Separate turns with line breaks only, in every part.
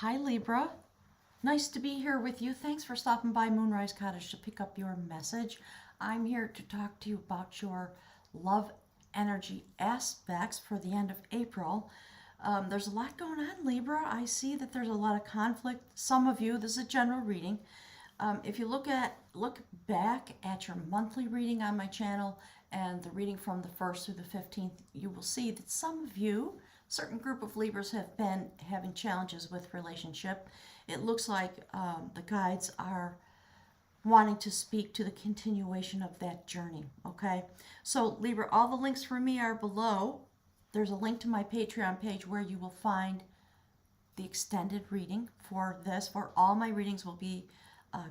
Hi, Libra. Nice to be here with you. Thanks for stopping by Moonrise Cottage to pick up your message. I'm here to talk to you about your love energy aspects for the end of April. There's a lot going on, Libra. I see that there's a lot of conflict. Some of you, this is a general reading. If you look back at your monthly reading on my channel and the reading from the 1st through the 15th, you will see that some of you, certain group of Libras, have been having challenges with relationship. It looks like the guides are wanting to speak to the continuation of that journey. Okay, so Libra, all the links for me are below. There's a link to my Patreon page where you will find the extended reading for this. For all my readings will be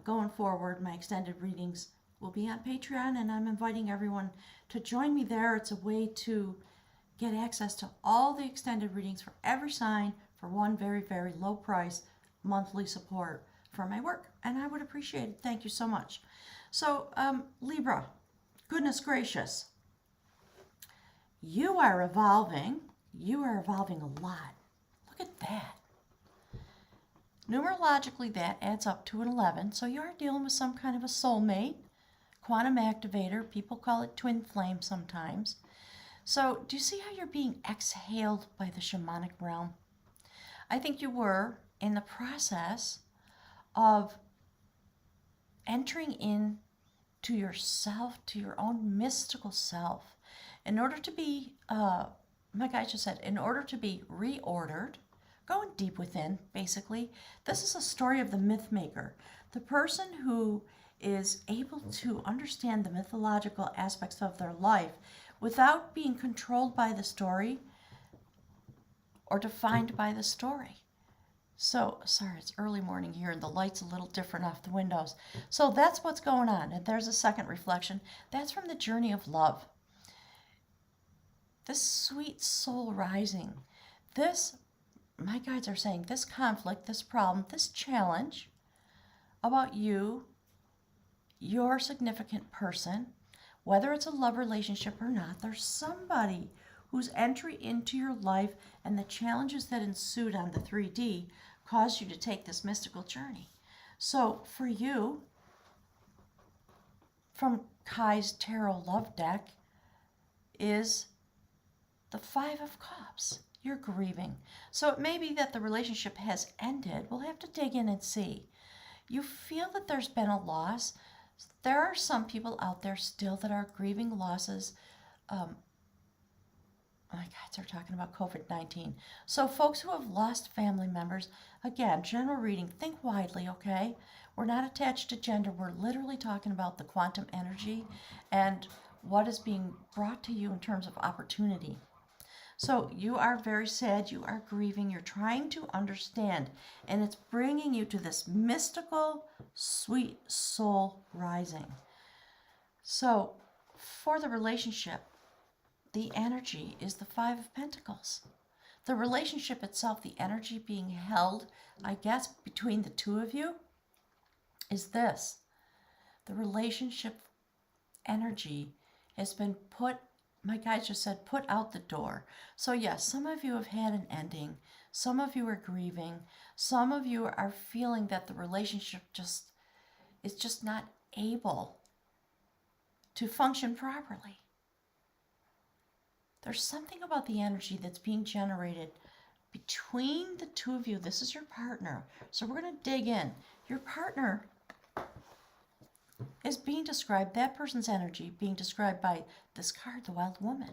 going forward. My extended readings will be on Patreon, and I'm inviting everyone to join me there. It's a way to get access to all the extended readings for every sign for one very, very low price monthly support for my work, and I would appreciate it. Thank you so much. So, Libra, goodness gracious, you are evolving. You are evolving a lot. Look at that. Numerologically, that adds up to an 11, so you are dealing with some kind of a soulmate, quantum activator. People call it twin flame sometimes. So, do you see how you're being exhaled by the shamanic realm? I think you were in the process of entering in to yourself, to your own mystical self. In order to be, my guy just said, in order to be reordered, going deep within, basically. This is a story of the myth maker, the person who is able to understand the mythological aspects of their life without being controlled by the story or defined by the story. So, sorry, it's early morning here and the light's a little different off the windows. So that's what's going on. And there's a second reflection. That's from the journey of love. This sweet soul rising. This, my guides are saying, this conflict, this problem, this challenge about you, your significant person, whether it's a love relationship or not, there's somebody whose entry into your life and the challenges that ensued on the 3D caused you to take this mystical journey. So for you, from Kai's Tarot Love deck, is the 5 of Cups. You're grieving. So it may be that the relationship has ended. We'll have to dig in and see. You feel that there's been a loss. There are some people out there still that are grieving losses. My guides are talking about COVID-19. So folks who have lost family members, again, general reading, think widely, okay? We're not attached to gender. We're literally talking about the quantum energy and what is being brought to you in terms of opportunity. So you are very sad. You are grieving. You're trying to understand. And it's bringing you to this mystical, sweet soul rising. So for the relationship, the energy is the 5 of Pentacles. The relationship itself, the energy being held, I guess, between the two of you is this. The relationship energy has been put, my guides just said, put out the door. So yes, some of you have had an ending. Some of you are grieving. Some of you are feeling that the relationship is just not able to function properly. There's something about the energy that's being generated between the two of you. This is your partner. So we're going to dig in. Your partner is being described, that person's energy being described by this card, the Wild Woman.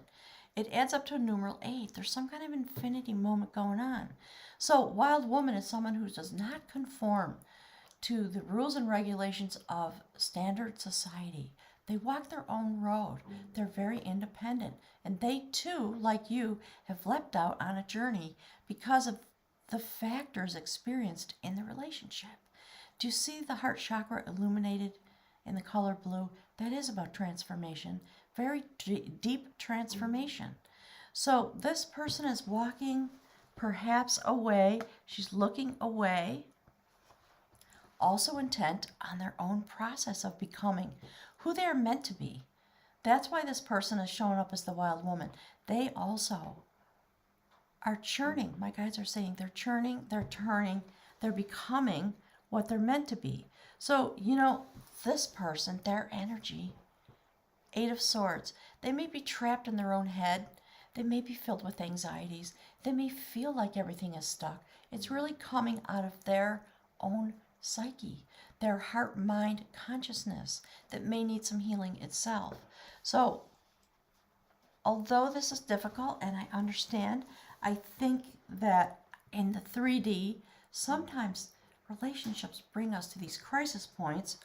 It adds up to a numeral 8. There's some kind of infinity moment going on. So Wild Woman is someone who does not conform to the rules and regulations of standard society. They walk their own road. They're very independent. And they too, like you, have leapt out on a journey because of the factors experienced in the relationship. Do you see the heart chakra illuminated in the color blue? That is about transformation. Very deep transformation. So this person is walking perhaps away. She's looking away. Also intent on their own process of becoming who they are meant to be. That's why this person is showing up as the Wild Woman. They also are churning. My guides are saying they're churning, they're turning, They're becoming what they're meant to be. So, this person, their energy, Eight of Swords, they may be trapped in their own head. They may be filled with anxieties. They may feel like everything is stuck. It's really coming out of their own psyche, their heart, mind, consciousness that may need some healing itself. So, although this is difficult and I understand, I think that in the 3D, sometimes relationships bring us to these crisis points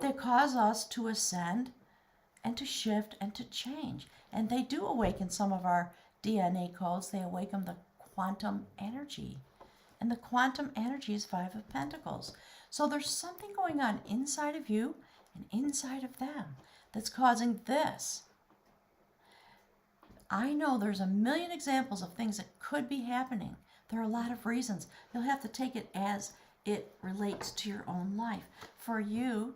that cause us to ascend and to shift and to change. And they do awaken some of our DNA codes. They awaken the quantum energy. And the quantum energy is Five of Pentacles. So there's something going on inside of you and inside of them that's causing this. I know there's a million examples of things that could be happening. There are a lot of reasons. You'll have to take it as it relates to your own life. For you,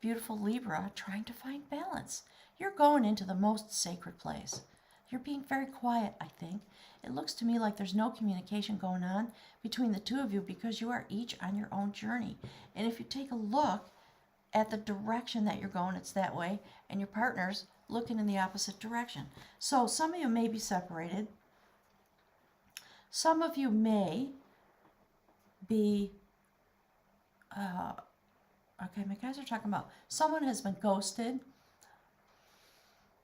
beautiful Libra, trying to find balance. You're going into the most sacred place. You're being very quiet, I think. It looks to me like there's no communication going on between the two of you because you are each on your own journey. And if you take a look at the direction that you're going, it's that way, and your partner's looking in the opposite direction. So some of you may be separated. Some of you may be, okay, my guys are talking about someone has been ghosted.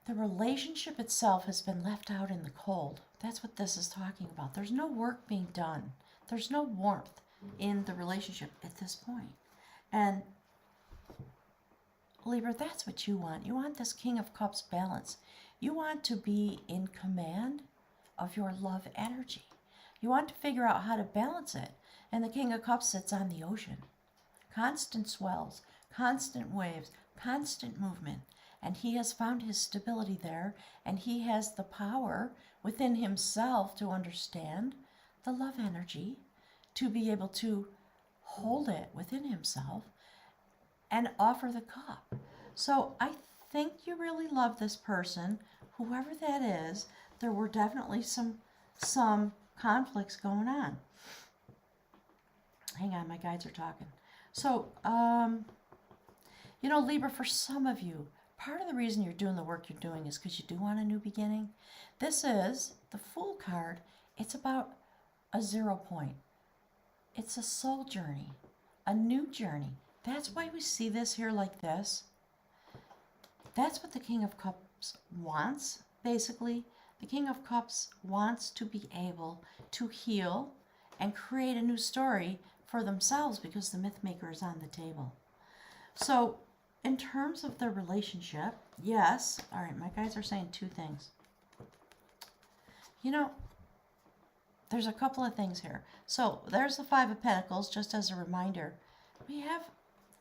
The relationship itself has been left out in the cold. That's what this is talking about. There's no work being done. There's no warmth in the relationship at this point. And Libra, that's what you want. You want this King of Cups balance. You want to be in command of your love energy. You want to figure out how to balance it. And the King of Cups sits on the ocean. Constant swells, constant waves, constant movement. And he has found his stability there, and he has the power within himself to understand the love energy, to be able to hold it within himself and offer the cup. So I think you really love this person, whoever that is. There were definitely some conflicts going on. Hang on, my guides are talking. So, Libra, for some of you, part of the reason you're doing the work you're doing is because you do want a new beginning. This is the Fool card. It's about a 0 point. It's a soul journey, a new journey. That's why we see this here like this. That's what the King of Cups wants, basically. The King of Cups wants to be able to heal and create a new story for themselves because the myth maker is on the table. So, in terms of the relationship, yes. All right, my guys are saying two things. There's a couple of things here. So, there's the Five of Pentacles, just as a reminder. We have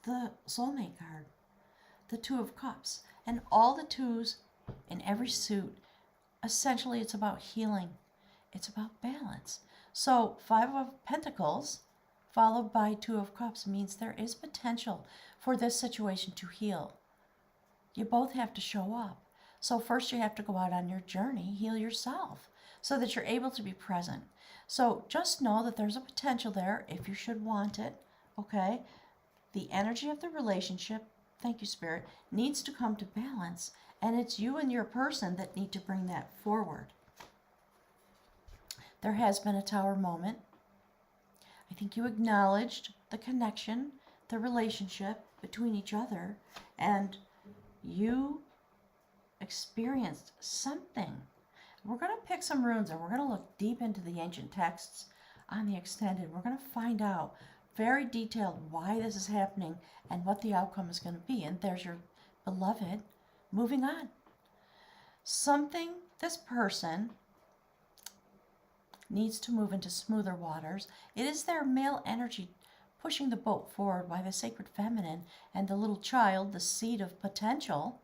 the soulmate card, the Two of Cups, and all the twos in every suit. Essentially, it's about healing. It's about balance. So, Five of Pentacles followed by Two of Cups means there is potential for this situation to heal. You both have to show up. So first you have to go out on your journey, heal yourself, so that you're able to be present. So just know that there's a potential there if you should want it, okay? The energy of the relationship, thank you, Spirit, needs to come to balance, and it's you and your person that need to bring that forward. There has been a Tower moment. I think you acknowledged the connection, the relationship between each other, and you experienced something. We're going to pick some runes and we're going to look deep into the ancient texts on the extended. We're going to find out very detailed why this is happening and what the outcome is going to be. And there's your beloved moving on. This person needs to move into smoother waters. It is their male energy pushing the boat forward by the sacred feminine, and the little child, the seed of potential,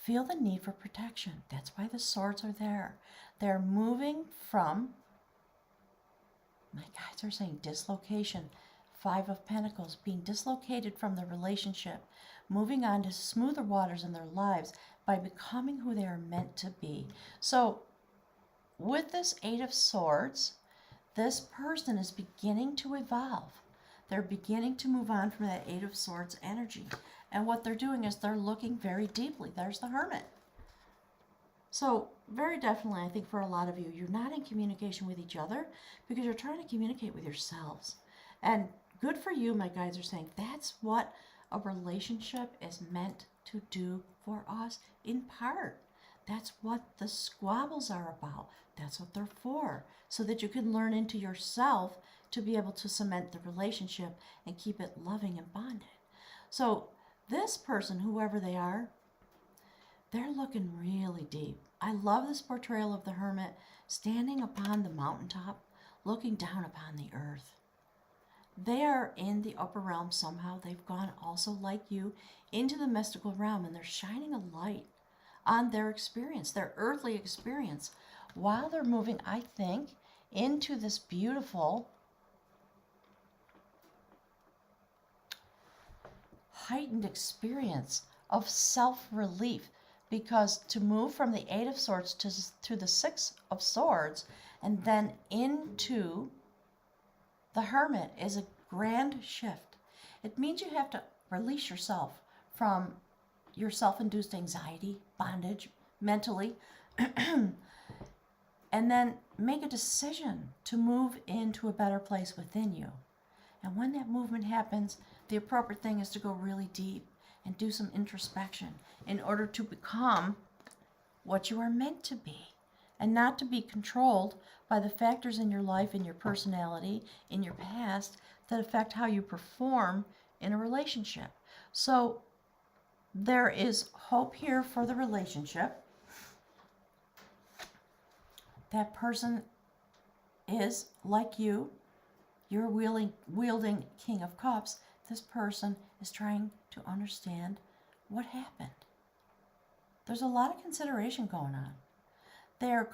feel the need for protection. That's why the swords are there. They're moving from, my guides are saying, dislocation. Five of Pentacles, being dislocated from the relationship, moving on to smoother waters in their lives by becoming who they are meant to be. So with this Eight of Swords, this person is beginning to evolve. They're beginning to move on from that Eight of Swords energy. And what they're doing is they're looking very deeply. There's the Hermit. So very definitely, I think for a lot of you, you're not in communication with each other because you're trying to communicate with yourselves. And good for you, my guides are saying, that's what a relationship is meant to do for us in part. That's what the squabbles are about. That's what they're for. So that you can learn into yourself to be able to cement the relationship and keep it loving and bonded. So this person, whoever they are, they're looking really deep. I love this portrayal of the Hermit standing upon the mountaintop, looking down upon the earth. They are in the upper realm somehow. They've gone also, like you, into the mystical realm, and they're shining a light on their experience, their earthly experience, while they're moving, I think, into this beautiful heightened experience of self-relief. Because to move from the Eight of Swords to the Six of Swords and then into the Hermit is a grand shift. It means you have to release yourself from your self-induced anxiety, bondage, mentally, and then make a decision to move into a better place within you. And when that movement happens, the appropriate thing is to go really deep and do some introspection in order to become what you are meant to be, and not to be controlled by the factors in your life, in your personality, in your past that affect how you perform in a relationship. So there is hope here for the relationship. That person is like you. You're wielding King of Cups. This person is trying to understand what happened. There's a lot of consideration going on. They're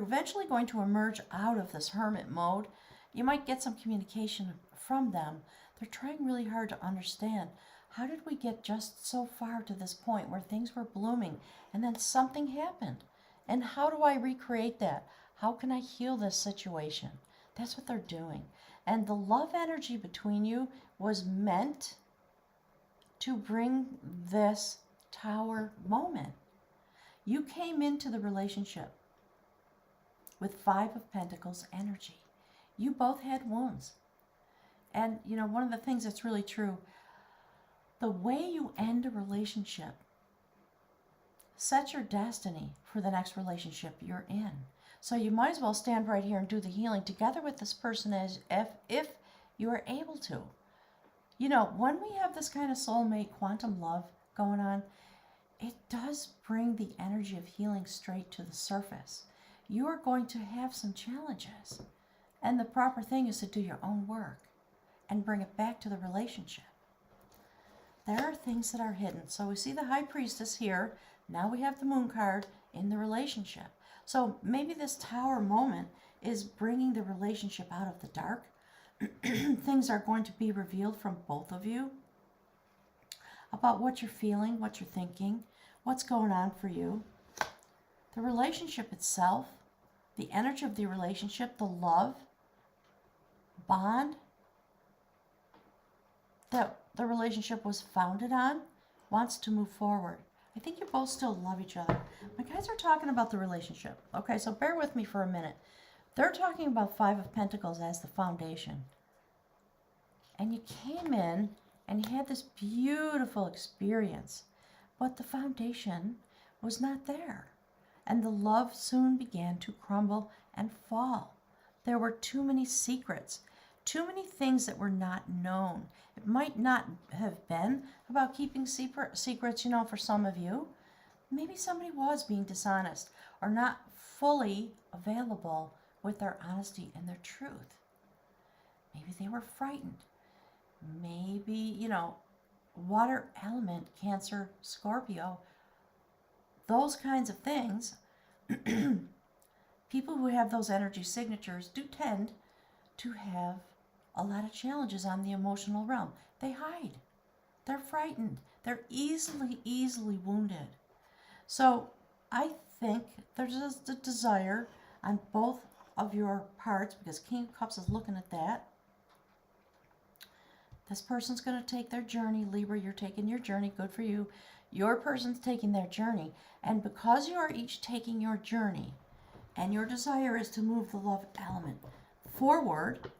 eventually going to emerge out of this hermit mode. You might get some communication from them. They're trying really hard to understand, how did we get just so far to this point where things were blooming and then something happened? And how do I recreate that? How can I heal this situation? That's what they're doing. And the love energy between you was meant to bring this Tower moment. You came into the relationship with Five of Pentacles energy. You both had wounds. And, you know, one of the things that's really true, the way you end a relationship sets your destiny for the next relationship you're in. So you might as well stand right here and do the healing together with this person as if you are able to. You know, when we have this kind of soulmate quantum love going on, it does bring the energy of healing straight to the surface. You are going to have some challenges. And the proper thing is to do your own work and bring it back to the relationship. There are things that are hidden. So we see the High Priestess here. Now we have the Moon card in the relationship. So maybe this Tower moment is bringing the relationship out of the dark. Things are going to be revealed from both of you about what you're feeling, what you're thinking, what's going on for you. The relationship itself, the energy of the relationship, the love, bond that the relationship was founded on wants to move forward. I think you both still love each other. My guys are talking about the relationship. Okay, so bear with me for a minute. They're talking about Five of Pentacles as the foundation. And you came in and you had this beautiful experience, but the foundation was not there. And the love soon began to crumble and fall. There were too many secrets, too many things that were not known. It might not have been about keeping secrets, you know, for some of you. Maybe somebody was being dishonest or not fully available with their honesty and their truth. Maybe they were frightened. Maybe, you know, water element, Cancer, Scorpio, those kinds of things. People who have those energy signatures do tend to have a lot of challenges on the emotional realm. They hide. They're frightened. They're easily wounded. So I think there's a desire on both of your parts, because King of Cups is looking at that. This person's going to take their journey. Libra, you're taking your journey. Good for you. Your person's taking their journey. And because you are each taking your journey, and your desire is to move the love element forward,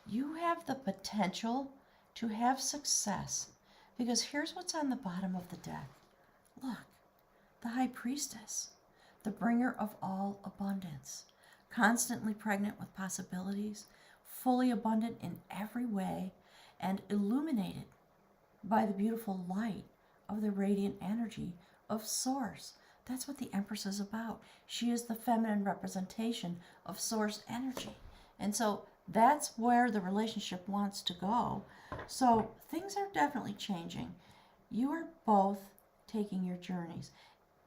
you have the potential to have success. Because here's what's on the bottom of the deck. Look, the High Priestess, the bringer of all abundance, constantly pregnant with possibilities, fully abundant in every way, and illuminated by the beautiful light of the radiant energy of Source. That's what the Empress is about. She is the feminine representation of Source energy. And so that's where the relationship wants to go. So things are definitely changing. You are both taking your journeys.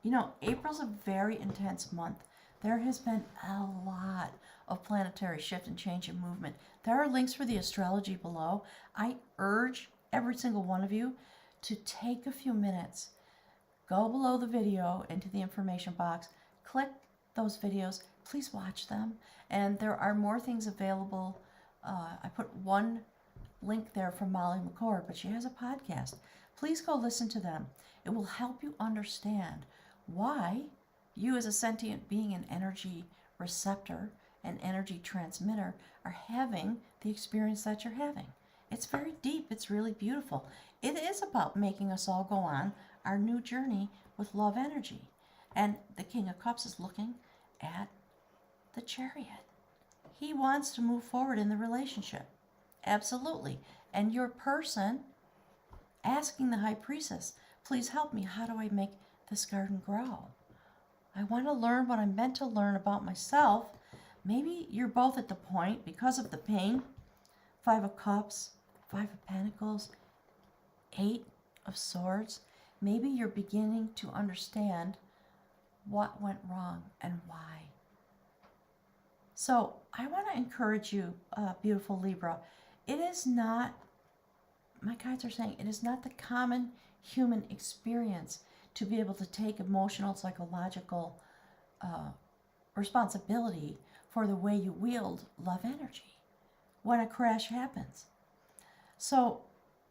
You know, April's a very intense month. There has been a lot of planetary shift and change and movement. There are links for the astrology below. I urge every single one of you to take a few minutes, go below the video into the information box, click those videos, please watch them. And there are more things available. I put one link there from Molly McCord, but she has a podcast. Please go listen to them. It will help you understand why you as a sentient being, an energy receptor, an energy transmitter, are having the experience that you're having. It's very deep. It's really beautiful. It is about making us all go on our new journey with love energy. And the King of Cups is looking at the Chariot. He wants to move forward in the relationship. Absolutely. And your person asking the High Priestess, please help me. How do I make this garden grow? I want to learn what I'm meant to learn about myself. Maybe you're both at the point, because of the pain, 5 of Cups, 5 of Pentacles, 8 of Swords. Maybe you're beginning to understand what went wrong and why. So I want to encourage you, beautiful Libra. It is not, my guides are saying, it is not the common human experience to be able to take emotional, psychological responsibility for the way you wield love energy when a crash happens. So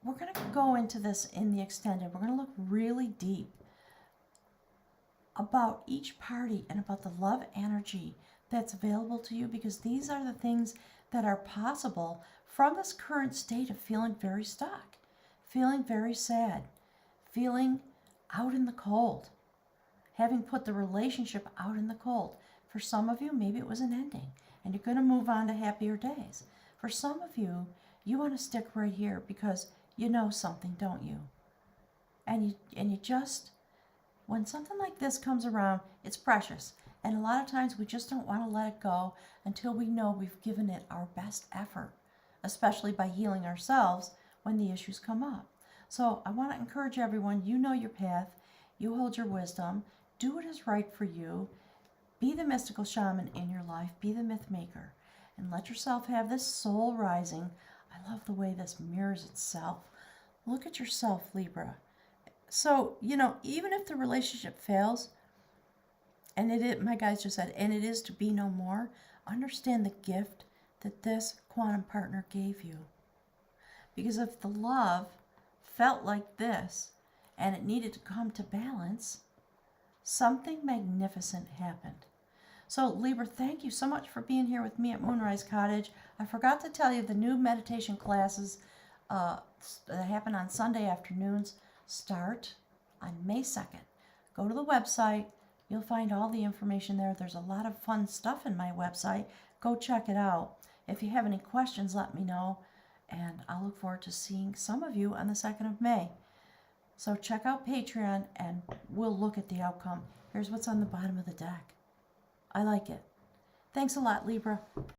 we're going to go into this in the extended. We're going to look really deep about each party and about the love energy that's available to you, because these are the things that are possible from this current state of feeling very stuck, feeling very sad, feeling out in the cold, having put the relationship out in the cold. For some of you, maybe it was an ending and you're going to move on to happier days. For some of you, you want to stick right here because you know something, don't you? And you just, when something like this comes around, it's precious. And a lot of times we just don't want to let it go until we know we've given it our best effort, especially by healing ourselves when the issues come up. So I want to encourage everyone, you know your path, you hold your wisdom, do what is right for you, be the mystical shaman in your life, be the myth maker, and let yourself have this soul rising. I love the way this mirrors itself. Look at yourself, Libra. So, you know, even if the relationship fails, and it is, my guys just said, and it is to be no more, understand the gift that this quantum partner gave you. Because if the love felt like this and it needed to come to balance, something magnificent happened. So Libra, thank you so much for being here with me at Moonrise Cottage. I forgot to tell you the new meditation classes that happen on Sunday afternoons start on May 2nd. Go to the website. You'll find all the information there. There's a lot of fun stuff in my website. Go check it out. If you have any questions, let me know. And I'll look forward to seeing some of you on the 2nd of May. So check out Patreon and we'll look at the outcome. Here's what's on the bottom of the deck. I like it. Thanks a lot, Libra.